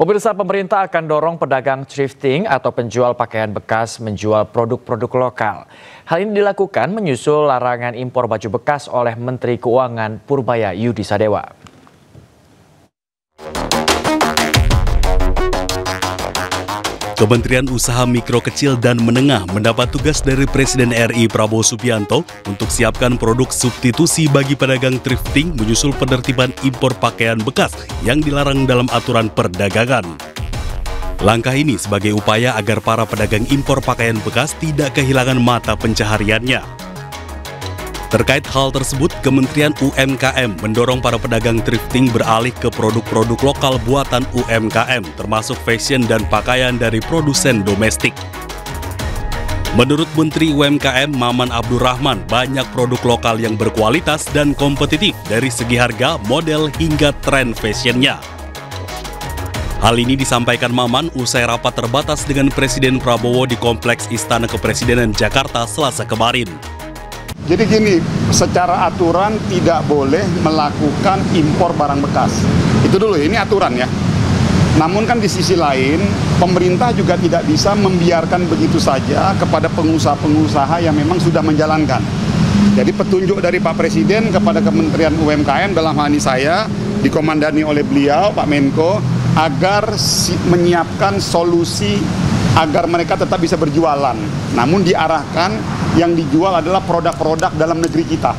Pemirsa, pemerintah akan dorong pedagang thrifting atau penjual pakaian bekas menjual produk-produk lokal. Hal ini dilakukan menyusul larangan impor baju bekas oleh Menteri Keuangan Purbaya Yudi Sadewa. Kementerian Usaha Mikro Kecil dan Menengah mendapat tugas dari Presiden RI Prabowo Subianto untuk siapkan produk substitusi bagi pedagang thrifting menyusul penertiban impor pakaian bekas yang dilarang dalam aturan perdagangan. Langkah ini sebagai upaya agar para pedagang impor pakaian bekas tidak kehilangan mata pencahariannya. Terkait hal tersebut, Kementerian UMKM mendorong para pedagang thrifting beralih ke produk-produk lokal buatan UMKM, termasuk fashion dan pakaian dari produsen domestik. Menurut Menteri UMKM Maman Abdurrahman, banyak produk lokal yang berkualitas dan kompetitif dari segi harga, model, hingga tren fashionnya. Hal ini disampaikan Maman usai rapat terbatas dengan Presiden Prabowo di Kompleks Istana Kepresidenan Jakarta Selasa kemarin. Jadi gini, secara aturan tidak boleh melakukan impor barang bekas. Itu dulu, ini aturan ya. Namun kan di sisi lain, pemerintah juga tidak bisa membiarkan begitu saja kepada pengusaha-pengusaha yang memang sudah menjalankan. Jadi petunjuk dari Pak Presiden kepada Kementerian UMKM dalam hal ini saya, dikomandani oleh beliau, Pak Menko, agar menyiapkan solusi agar mereka tetap bisa berjualan. Namun diarahkan yang dijual adalah produk-produk dalam negeri kita.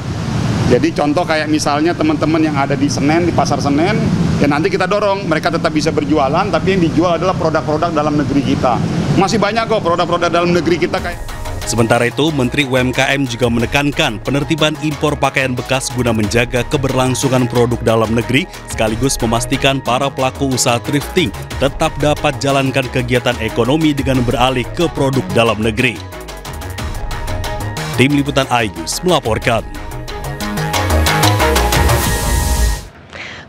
Jadi contoh kayak misalnya teman-teman yang ada di Senen, di Pasar Senen, ya nanti kita dorong mereka tetap bisa berjualan, tapi yang dijual adalah produk-produk dalam negeri kita. Masih banyak kok produk-produk dalam negeri kita kayak. Sementara itu, Menteri UMKM juga menekankan penertiban impor pakaian bekas guna menjaga keberlangsungan produk dalam negeri, sekaligus memastikan para pelaku usaha thrifting tetap dapat jalankan kegiatan ekonomi dengan beralih ke produk dalam negeri. Tim Liputan iNews melaporkan.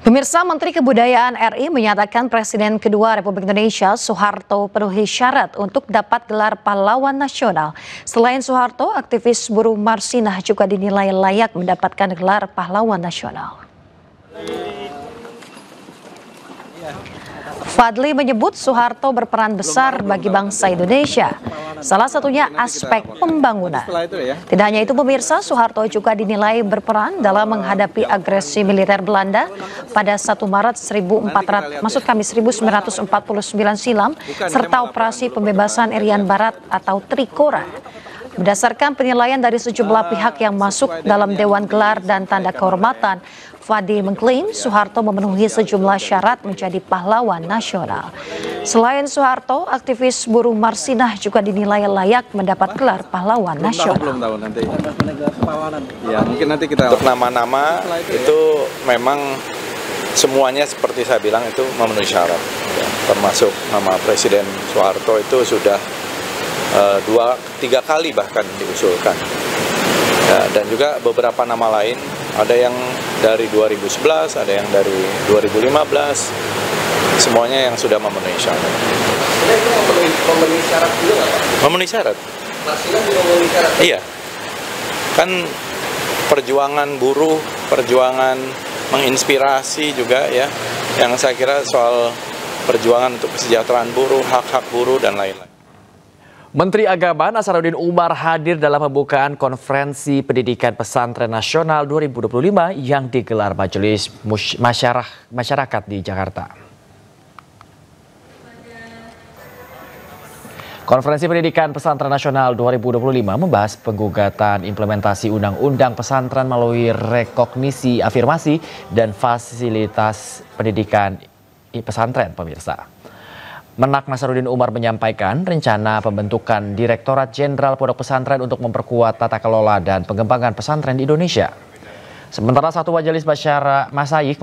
Pemirsa, Menteri Kebudayaan RI menyatakan Presiden kedua Republik Indonesia Soeharto penuhi syarat untuk dapat gelar pahlawan nasional. Selain Soeharto, aktivis buruh Marsinah juga dinilai layak mendapatkan gelar pahlawan nasional. Fadli menyebut Soeharto berperan besar bagi bangsa Indonesia, salah satunya aspek pembangunan. Tidak hanya itu pemirsa, Soeharto juga dinilai berperan dalam menghadapi agresi militer Belanda pada 1 Maret 1949 silam, serta operasi pembebasan Irian Barat atau Trikora. Berdasarkan penilaian dari sejumlah pihak yang masuk dalam Dewan Gelar dan Tanda Kehormatan, Fadli mengklaim Soeharto memenuhi sejumlah syarat menjadi pahlawan nasional. Selain Soeharto, aktivis buruh Marsinah juga dinilai layak mendapat gelar pahlawan nasional. Belum tahu nanti. Ya, mungkin nanti kita. Untuk nama-nama itu memang semuanya seperti saya bilang itu memenuhi syarat. Ya, termasuk nama Presiden Soeharto itu sudah 2-3 kali bahkan diusulkan. Ya, dan juga beberapa nama lain, ada yang dari 2011, ada yang dari 2015, semuanya yang sudah memenuhi syarat. Memenuhi syarat juga nggak Pak? Memenuhi syarat. Marsinah juga memenuhi syarat? Iya, kan perjuangan buruh, perjuangan menginspirasi juga ya, yang saya kira soal perjuangan untuk kesejahteraan buruh, hak-hak buruh, dan lain-lain. Menteri Agama Nasaruddin Umar hadir dalam pembukaan Konferensi Pendidikan Pesantren Nasional 2025 yang digelar Majelis Masyarakat di Jakarta. Konferensi Pendidikan Pesantren Nasional 2025 membahas penggugatan implementasi Undang-Undang Pesantren melalui rekognisi afirmasi dan fasilitas pendidikan pesantren, pemirsa. Menak Nasaruddin Umar menyampaikan rencana pembentukan Direktorat Jenderal Pondok Pesantren untuk memperkuat tata kelola dan pengembangan pesantren di Indonesia. Sementara satu majelis masyayikh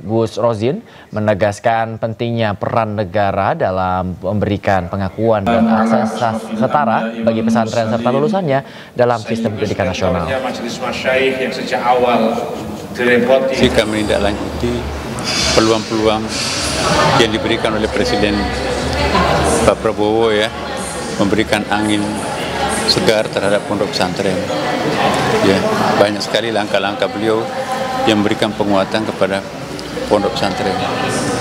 Gus Rozin menegaskan pentingnya peran negara dalam memberikan pengakuan dan akses setara bagi pesantren serta lulusannya dalam sistem pendidikan nasional. Majelis masyayikh yang sejak awal direpoti jika menindaklanjuti peluang-peluang yang diberikan oleh Presiden Pak Prabowo ya, memberikan angin segar terhadap pondok pesantren. Ya, banyak sekali langkah-langkah beliau yang memberikan penguatan kepada pondok pesantren.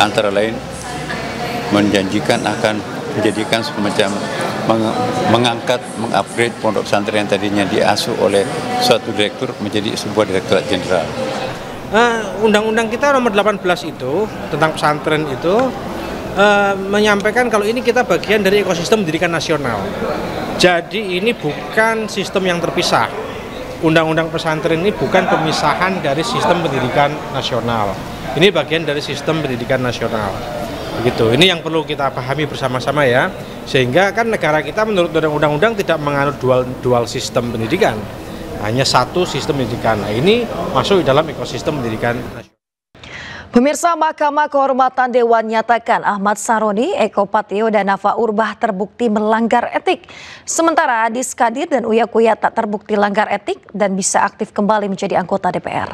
Antara lain menjanjikan akan menjadikan semacam mengangkat, mengupgrade pondok pesantren yang tadinya diasuh oleh suatu direktur menjadi sebuah direktorat jenderal. Undang-undang kita nomor 18 itu tentang pesantren itu menyampaikan kalau ini kita bagian dari ekosistem pendidikan nasional. Jadi ini bukan sistem yang terpisah. Undang-undang pesantren ini bukan pemisahan dari sistem pendidikan nasional. Ini bagian dari sistem pendidikan nasional. Begitu. Ini yang perlu kita pahami bersama-sama ya. Sehingga kan negara kita menurut undang-undang tidak menganut dual sistem pendidikan. Hanya satu sistem pendidikan. Nah, ini masuk dalam ekosistem pendidikan nasional. Pemirsa, Mahkamah Kehormatan Dewan nyatakan Ahmad Saroni, Eko Patrio, dan Nafa Urbah terbukti melanggar etik. Sementara Adis Kadir dan Uya Kuya tak terbukti langgar etik dan bisa aktif kembali menjadi anggota DPR.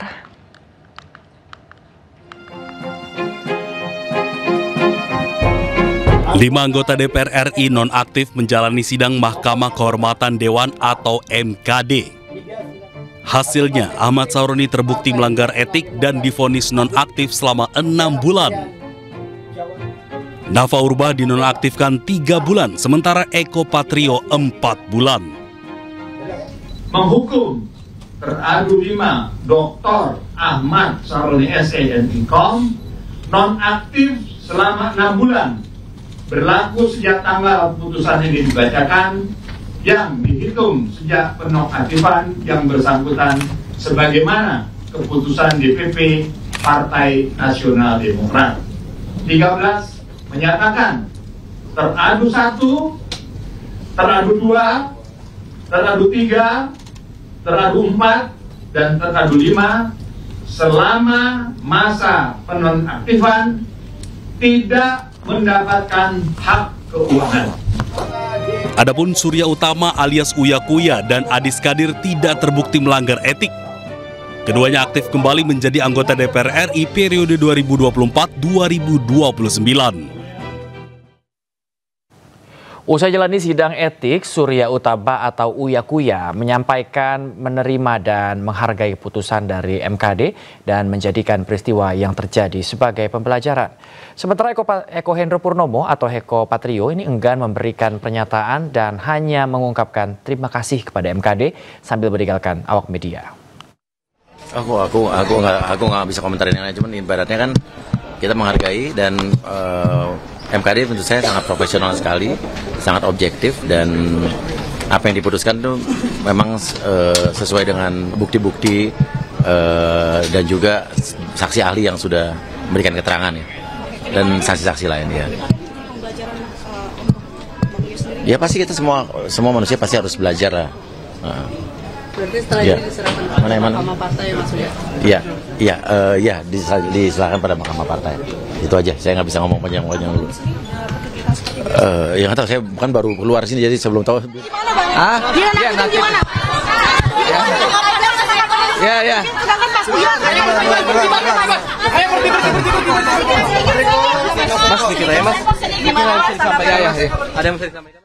Lima anggota DPR RI nonaktif menjalani sidang Mahkamah Kehormatan Dewan atau MKD. Hasilnya, Ahmad Saroni terbukti melanggar etik dan divonis nonaktif selama 6 bulan. Nafa Urbah dinonaktifkan 3 bulan, sementara Eko Patrio 4 bulan. Menghukum teradu 5 Dr. Ahmad Saroni SE.Com nonaktif selama 6 bulan. Berlaku sejak tanggal putusan ini dibacakan yang dihitung sejak penonaktifan yang bersangkutan sebagaimana keputusan DPP Partai Nasional Demokrat. 13 menyatakan teradu 1, teradu 2, teradu 3, teradu 4, dan teradu 5 selama masa penonaktifan tidak mendapatkan hak keuangan. Adapun Surya Utama alias Uya Kuya dan Adis Kadir tidak terbukti melanggar etik. Keduanya aktif kembali menjadi anggota DPR RI periode 2024-2029. Usai jalani sidang etik, Surya Utama atau Uya Kuya menyampaikan menerima dan menghargai putusan dari MKD dan menjadikan peristiwa yang terjadi sebagai pembelajaran. Sementara Eko Hendro Purnomo atau Eko Patrio ini enggan memberikan pernyataan dan hanya mengungkapkan terima kasih kepada MKD sambil meninggalkan awak media. Aku nggak bisa komentarin yang lain, cuman ibaratnya kan kita menghargai dan MKD tentu saya sangat profesional sekali, sangat objektif, dan apa yang diputuskan itu memang sesuai dengan bukti-bukti dan juga saksi ahli yang sudah memberikan keterangan ya, dan saksi-saksi lain ya. Ya pasti kita semua manusia pasti harus belajar lah. Berarti setelah ini diserahkan pada Mahkamah Partai maksudnya? Iya, diserahkan pada Mahkamah Partai. Itu aja, saya nggak bisa ngomong panjang-panjang dulu. Yang nggak tahu, saya bukan baru keluar sini jadi sebelum tahu. Gimana? Nanti. Gimana? Ya. Mas, dikit aja mas. Ada yang bisa disampaikan?